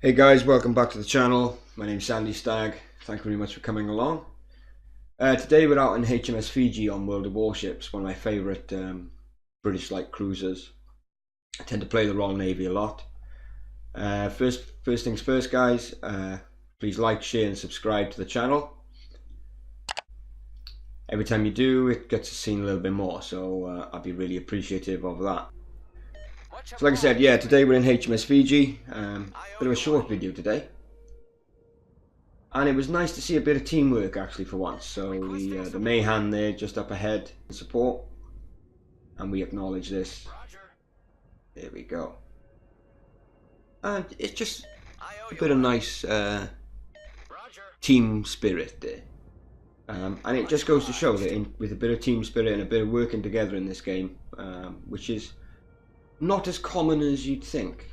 Hey guys, welcome back to the channel. My name's SandyStagg. Thank you very much for coming along. Today we're out in HMS Fiji on World of Warships, one of my favourite British light cruisers. I tend to play the Royal Navy a lot. First things first guys, please like, share and subscribe to the channel. Every time you do, it gets seen a little bit more, so I'd be really appreciative of that. So like I said, yeah, today we're in HMS Fiji. Bit of a short video today. And it was nice to see a bit of teamwork actually for once. So the Mayhan there just up ahead in support. And we acknowledge this. There we go. And it's just a bit of nice team spirit there. And it just goes to show that with a bit of team spirit and a bit of working together in this game, which is not as common as you'd think,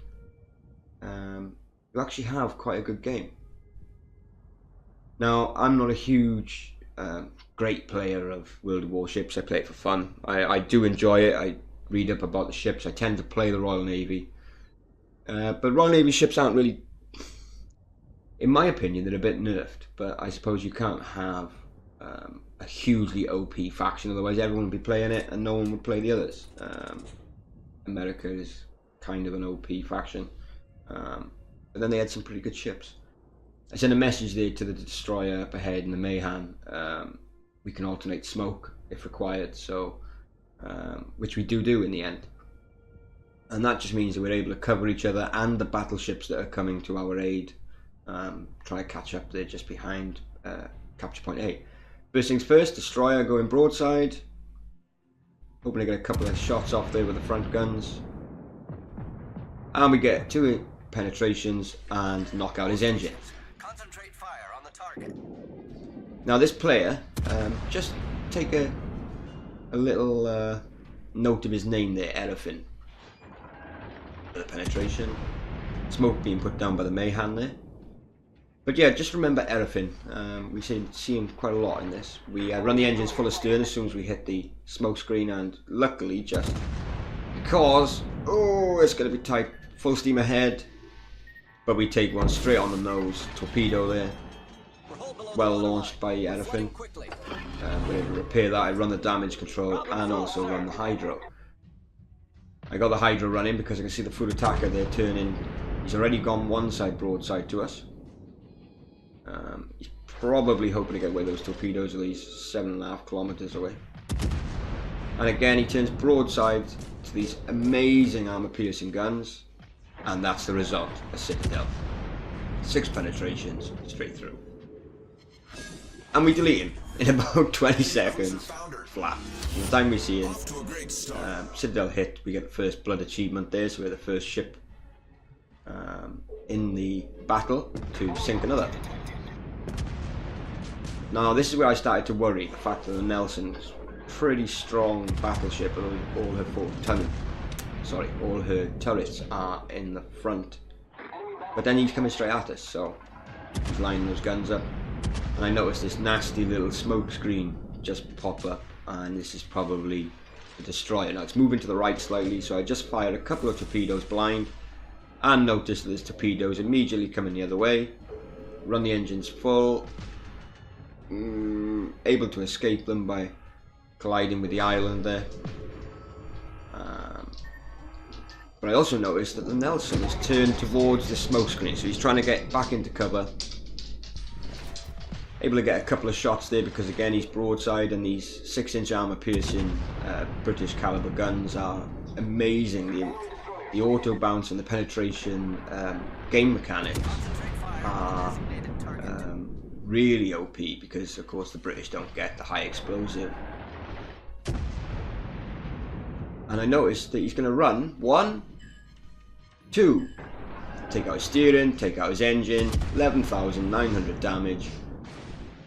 you actually have quite a good game. Now, I'm not a huge, great player of World of Warships. I play it for fun. I do enjoy it. I read up about the ships. I tend to play the Royal Navy. But Royal Navy ships aren't really, in my opinion, they're a bit nerfed. But I suppose you can't have a hugely OP faction, otherwise everyone would be playing it and no one would play the others. America is kind of an OP faction, but then they had some pretty good ships. I sent a message there to the destroyer up ahead in the Mayhan. We can alternate smoke if required, so which we do in the end, and that just means that we're able to cover each other and the battleships that are coming to our aid. Try to catch up there just behind capture point A. First things first, destroyer going broadside. Hoping to get a couple of shots off there with the front guns. And we get 2 penetrations and knock out his engine. Concentrate fire on the target. Now this player, just take a little note of his name there, Erefin. The penetration. Smoke being put down by the Mayhan there. But yeah, just remember Erefin. We see him quite a lot in this. We run the engines full astern as soon as we hit the smoke screen, and luckily, just because, it's going to be tight, full steam ahead, but we take one straight on the nose, torpedo there, well launched by Erefin. We're able to repair that. I run the damage control and also run the hydro. I got the hydro running because I can see the foot attacker there turning. He's already gone one side broadside to us. He's probably hoping to get away those torpedoes, at least 7.5 kilometers away. And again, he turns broadside to these amazing armor-piercing guns, and that's the result, a Citadel. 6 penetrations, straight through. And we delete him in about 20 seconds, flat. From the time we see him, Citadel hit, we get the first blood achievement there, so we're the first ship in the battle to sink another. Now this is where I started to worry, the fact that the Nelson's pretty strong battleship, all her turrets are in the front, but then he's coming straight at us, so he's lining those guns up, and I noticed this nasty little smoke screen just pop up, and this is probably the destroyer. Now it's moving to the right slightly, so I just fired a couple of torpedoes blind and noticed that there's torpedoes immediately coming the other way. Run the engines full, able to escape them by colliding with the island there. But I also noticed that the Nelson is turned towards the smoke screen, so he's trying to get back into cover. Able to get a couple of shots there because again he's broadside, and these 6-inch armor piercing British caliber guns are amazing. The auto bounce and the penetration game mechanics are really OP because of course the British don't get the high explosive. And I noticed that he's going to run 1, 2, take out his steering, take out his engine, 11,900 damage.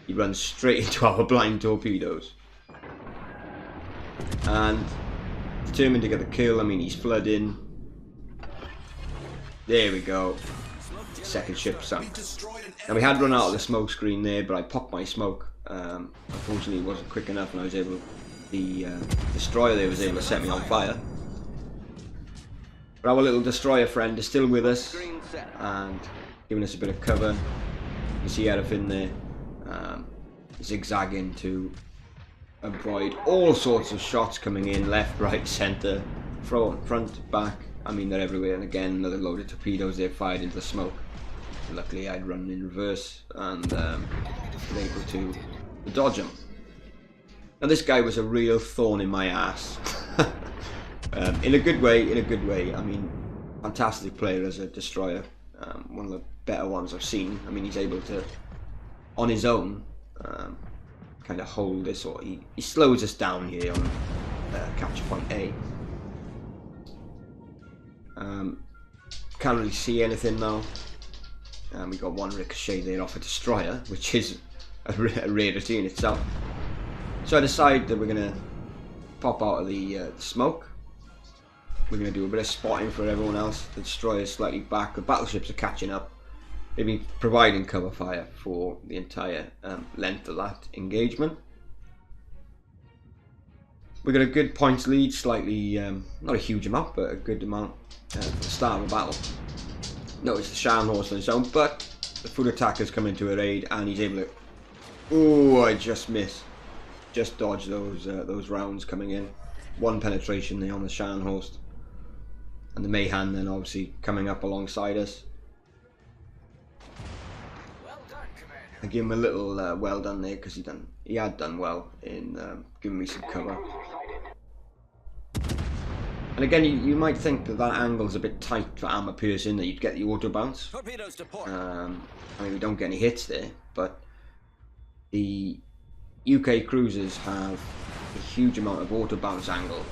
He runs straight into our blind torpedoes. And determined to get the kill. I mean, he's flooding. There we go. Second ship sunk. Now we had run out of the smoke screen there, but I popped my smoke. Unfortunately it wasn't quick enough, and I was able, the destroyer there was able to set me on fire. But our little destroyer friend is still with us, and giving us a bit of cover. You see Erefin there, zigzagging to avoid all sorts of shots coming in, left, right, centre, front, back. I mean, they're everywhere. And again, another load of torpedoes there fired into the smoke. Luckily, I'd run in reverse and been able to dodge them. Now, this guy was a real thorn in my ass. In a good way, I mean, fantastic player as a destroyer. One of the better ones I've seen. I mean, he's able to, on his own, kind of hold this, or he slows us down here on capture point A. Can't really see anything now. We got one ricochet there off a destroyer, which is a rarity in itself. So I decide that we're going to pop out of the smoke. We're going to do a bit of spotting for everyone else. The destroyer's slightly back. The battleships are catching up. They've been providing cover fire for the entire length of that engagement. We got a good points lead, slightly, not a huge amount, but a good amount at the start of the battle. Notice the Scharnhorst on his own, but the foot attacker's come into a raid and he's able to... Oh, I just missed. Just dodged those rounds coming in. One penetration there on the Scharnhorst. And the Mayhan then obviously coming up alongside us. Well done, Commander. I give him a little well done there because he had done well in giving me some cover. And again, you might think that angle's a bit tight for armor piercing, that you'd get the auto bounce. Torpedoes to port. I mean, we don't get any hits there, but the UK cruisers have a huge amount of auto bounce angle.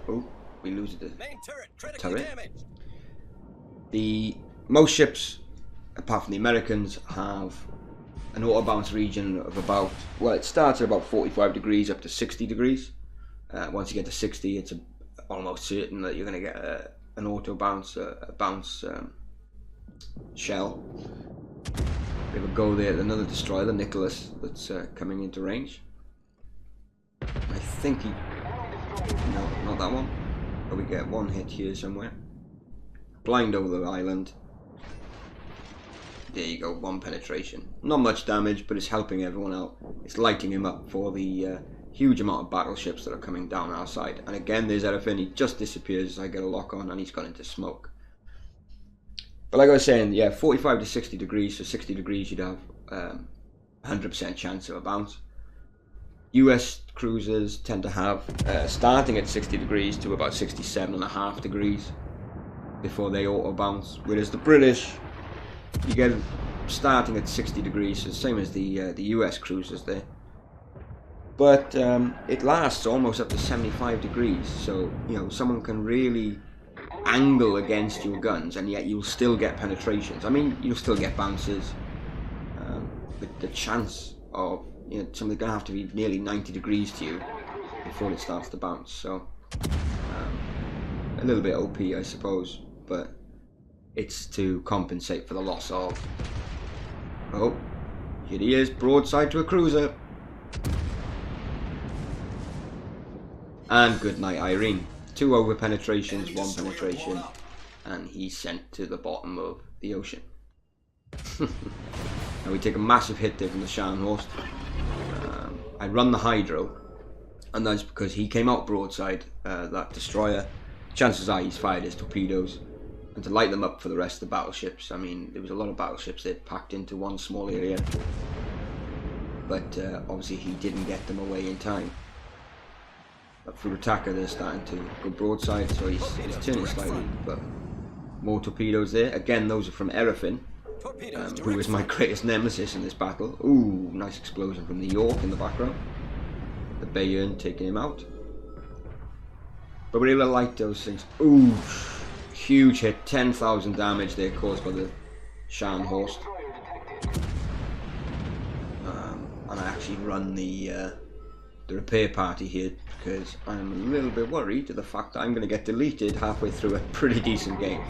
Oh, we lose the Main turret critically damaged. Most ships, apart from the Americans, have an auto bounce region of about, well, it starts at about 45 degrees up to 60 degrees. Once you get to 60, it's almost certain that you're going to get an auto bounce, a bounce shell. We have a go there at another destroyer, the Nicholas, that's coming into range. I think he... No, not that one. But we get one hit here somewhere. Blind over the island. There you go, one penetration. Not much damage, but it's helping everyone out. It's lighting him up for the huge amount of battleships that are coming down our side. And again, there's Erefin. He just disappears as I get a lock on and he's gone into smoke. But like I was saying, yeah, 45 to 60 degrees. So 60 degrees you'd have 100% chance of a bounce. US cruisers tend to have starting at 60 degrees to about 67.5 degrees before they auto bounce. Whereas the British, you get starting at 60 degrees, so the same as the US cruisers there. But it lasts almost up to 75 degrees, so you know someone can really angle against your guns, and yet you'll still get penetrations. I mean, you'll still get bounces, but the chance of something's going to have to be nearly 90 degrees to you before it starts to bounce. So a little bit OP, I suppose, but it's to compensate for the loss of... Oh, here he is, broadside to a cruiser. And good night, Irene. 2 over penetrations, 1 penetration, and he's sent to the bottom of the ocean. Now we take a massive hit there from the Scharnhorst. I run the Hydro, and that's because he came out broadside, that destroyer. Chances are he's fired his torpedoes, and to light them up for the rest of the battleships. I mean, there was a lot of battleships that packed into one small area, but obviously he didn't get them away in time. But for attacker, they're starting to go broadside, so he's turning slightly, but more torpedoes there. Again, those are from Erefin, who is my greatest nemesis in this battle. Ooh, nice explosion from the York in the background. The Bayern taking him out. But we're able to light those things. Ooh, huge hit, 10,000 damage there caused by the Scharnhorst. And I actually run the repair party here because I'm a little bit worried at the fact that I'm going to get deleted halfway through a pretty decent game.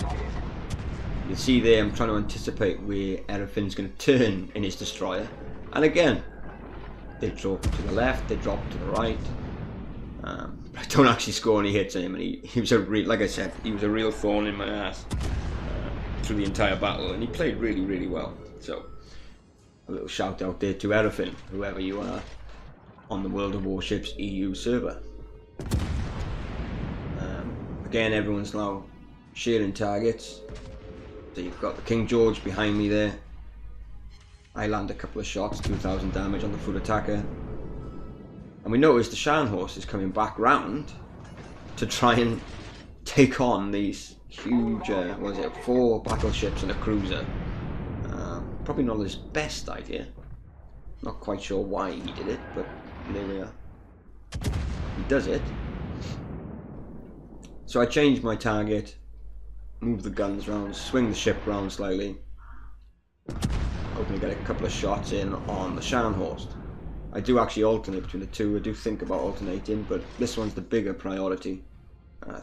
You see there, I'm trying to anticipate where Erefin's going to turn in his destroyer, and again, they drop to the left, they drop to the right. I don't actually score any hits on him, and he was like I said, he was a real thorn in my ass. through the entire battle, and he played really, really well. So, a little shout out there to everything, whoever you are, on the World of Warships EU server. Again, everyone's now sharing targets. So you've got the King George behind me there. I land a couple of shots, 2,000 damage on the foot attacker. And we notice the Scharnhorst is coming back round to try and take on these huge, 4 battleships and a cruiser. Probably not his best idea. Not quite sure why he did it, but there we are. He does it. So I change my target, move the guns round, swing the ship round slightly, hoping to get a couple of shots in on the Scharnhorst. I do actually alternate between the two. I do think about alternating, but this one's the bigger priority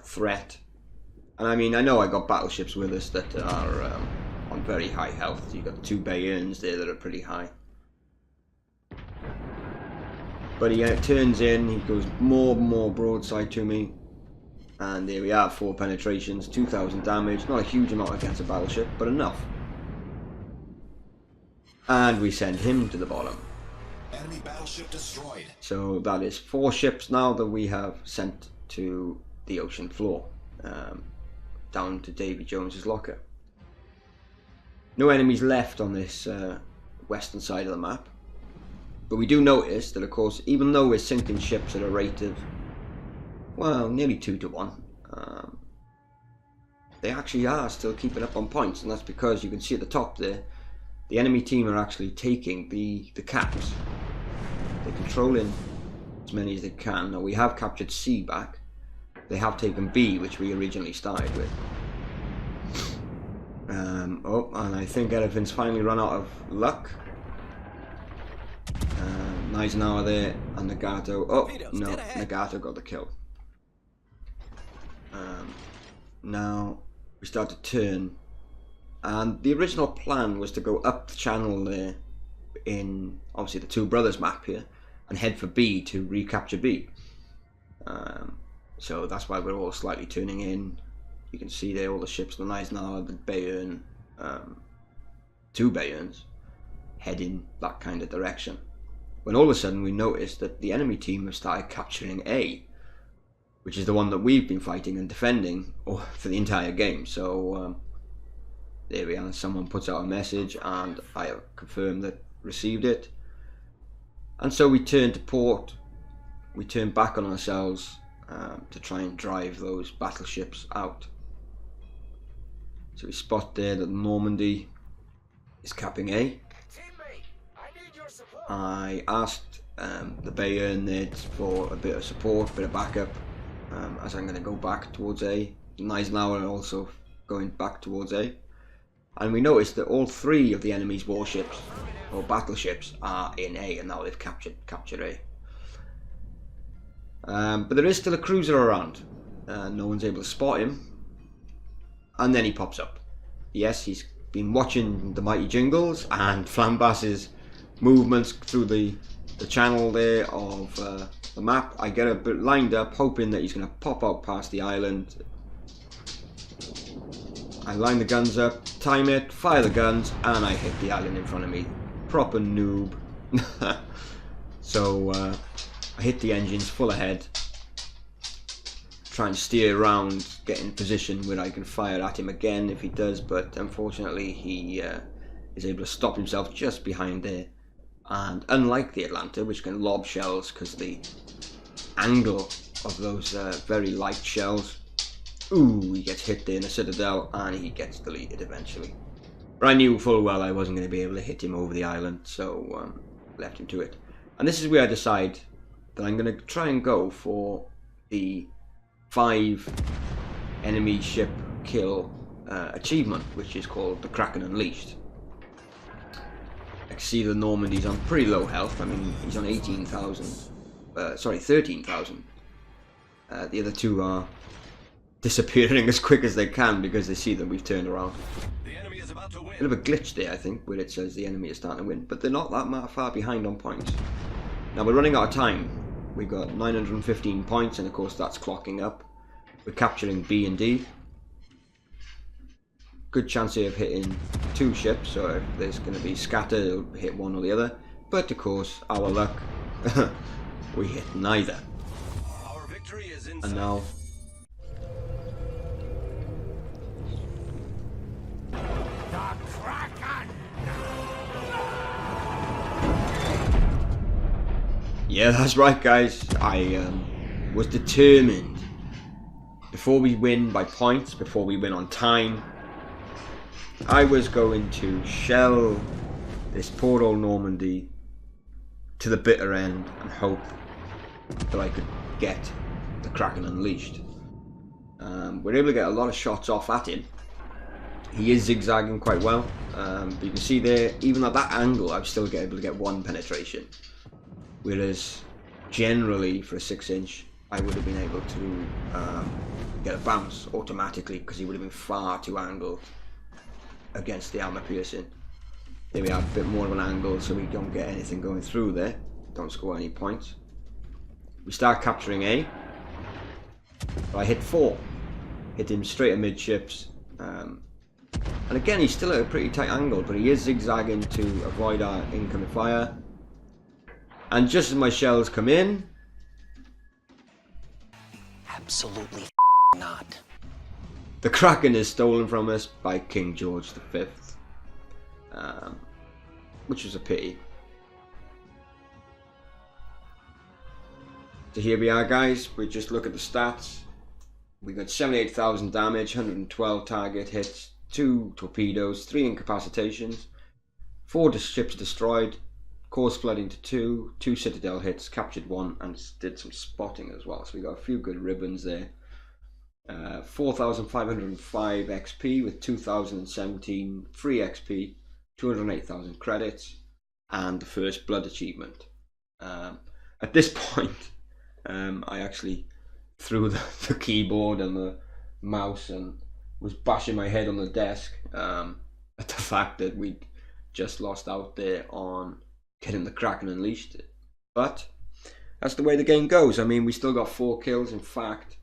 threat. And I mean, I know I got battleships with us that are on very high health. You've got 2 Bayerns there that are pretty high. But he turns in, he goes more broadside to me. And there we are, 4 penetrations, 2,000 damage. Not a huge amount against a battleship, but enough. And we send him to the bottom. Enemy battleship destroyed. So that is 4 ships now that we have sent to the ocean floor. Down to Davy Jones's locker. No enemies left on this western side of the map. But we do notice that, of course, even though we're sinking ships at a rate of, well, nearly 2 to 1, they actually are still keeping up on points, and that's because you can see at the top there, the enemy team are actually taking the caps. They're controlling as many as they can. Now we have captured C back. They have taken B, which we originally started with. Oh, and I think everything's finally run out of luck. Eisenhower there, and Nagato. Oh, no, Nagato got the kill. Now we start to turn, and the original plan was to go up the channel there in obviously the Two Brothers map here and head for B to recapture B. So that's why we're all slightly turning in. You can see there all the ships, the Eisenhower, the Bayern, 2 Bayerns heading that kind of direction. When all of a sudden we noticed that the enemy team have started capturing A, which is the one that we've been fighting and defending for the entire game. So there we are, someone puts out a message and I have confirmed that received it. And so we turn to port, we turn back on ourselves to try and drive those battleships out. So we spot there that Normandy is capping A. I asked the Bayern there for a bit of support, a bit of backup, as I'm going to go back towards A. Eisenhower also going back towards A. And we noticed that all 3 of the enemy's warships, or battleships, are in A, and now they've captured A. But there is still a cruiser around. No one's able to spot him. And then he pops up. Yes, he's been watching the Mighty Jingles and Flambass's movements through the channel there of the map. I get a bit lined up, hoping that he's going to pop out past the island. I line the guns up, time it, fire the guns, and I hit the island in front of me. Proper noob. So I hit the engines full ahead, try and steer around, get in position where I can fire at him again if he does, but unfortunately he is able to stop himself just behind there. And unlike the Atlanta, which can lob shells because of the angle of those very light shells, ooh, he gets hit there in the citadel and he gets deleted eventually. But I knew full well I wasn't going to be able to hit him over the island, so left him to it. And this is where I decide that I'm going to try and go for the 5 enemy ship kill achievement, which is called the Kraken Unleashed. I can see the Normandy's on pretty low health. I mean, he's on 13,000. The other 2 are disappearing as quick as they can because they see that we've turned around. The enemy is about to win. Bit of a glitch there, I think, where it says the enemy is starting to win, but they're not that far behind on points. Now we're running out of time. We've got 915 points, and of course that's clocking up. We're capturing B and D. good chance here of hitting 2 ships, so if there's going to be scatter, it'll hit one or the other. But of course, our luck, we hit neither. Our victory is in And sight. now, The Kraken! yeah, that's right, guys. I was determined. Before we win by points, before we win on time, I was going to shell this poor old Normandy to the bitter end and hope that I could get the Kraken unleashed. We're able to get a lot of shots off at him. He is zigzagging quite well, but you can see there, even at that angle, I'm still able to get 1 penetration. Whereas generally for a 6-inch, I would have been able to get a bounce automatically because he would have been far too angled against the armor piercing. There we are, a bit more of an angle, so we don't get anything going through there. Don't score any points. We start capturing A. I hit 4. Hit him straight amidships. And again, he's still at a pretty tight angle, but he is zigzagging to avoid our incoming fire. And just as my shells come in, Absolutely not. the Kraken is stolen from us by King George V, which was a pity. So here we are, guys. We just look at the stats. We got 78,000 damage, 112 target hits, 2 torpedoes, 3 incapacitations, 4 ships destroyed, course flooding to 2, 2 citadel hits, captured 1, and did some spotting as well. So we got a few good ribbons there. 4,505 XP with 2,017 free XP, 208,000 credits, and the first blood achievement. At this point, I actually threw the keyboard and the mouse and was bashing my head on the desk at the fact that we'd just lost out there on getting the Kraken unleashed. But that's the way the game goes. I mean, we still got 4 kills. In fact,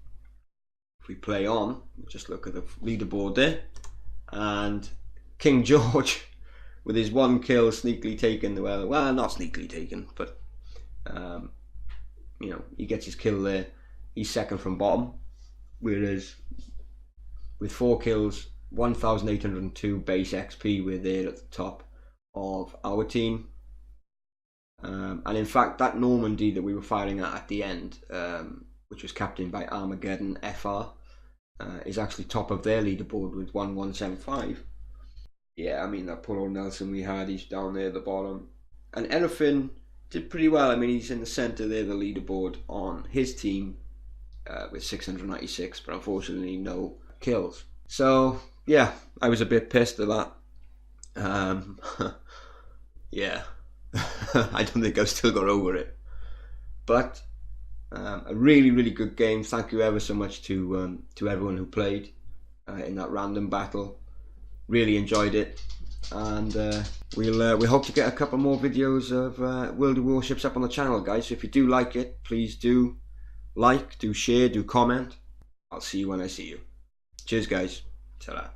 if we play on, just look at the leaderboard there, and King George with his 1 kill sneakily taken, well not sneakily taken, but you know, he gets his kill there. He's second from bottom, whereas with 4 kills, 1,802 base XP, we're there at the top of our team. And in fact, that Normandy that we were firing at the end, which was captained by Armageddon FR, is actually top of their leaderboard with 1175. Yeah, I mean, that poor old Nelson we had, he's down there at the bottom. And Erefin did pretty well. I mean, he's in the centre there, the leaderboard on his team with 696, but unfortunately no kills. So yeah, I was a bit pissed at that. Yeah. I don't think I've still got over it, but a really good game. Thank you ever so much to everyone who played in that random battle. Really enjoyed it, and we hope to get a couple more videos of World of Warships up on the channel, guys. So if you do like it, please do like, do share, do comment. I'll see you when I see you. Cheers, guys. Ta-ra.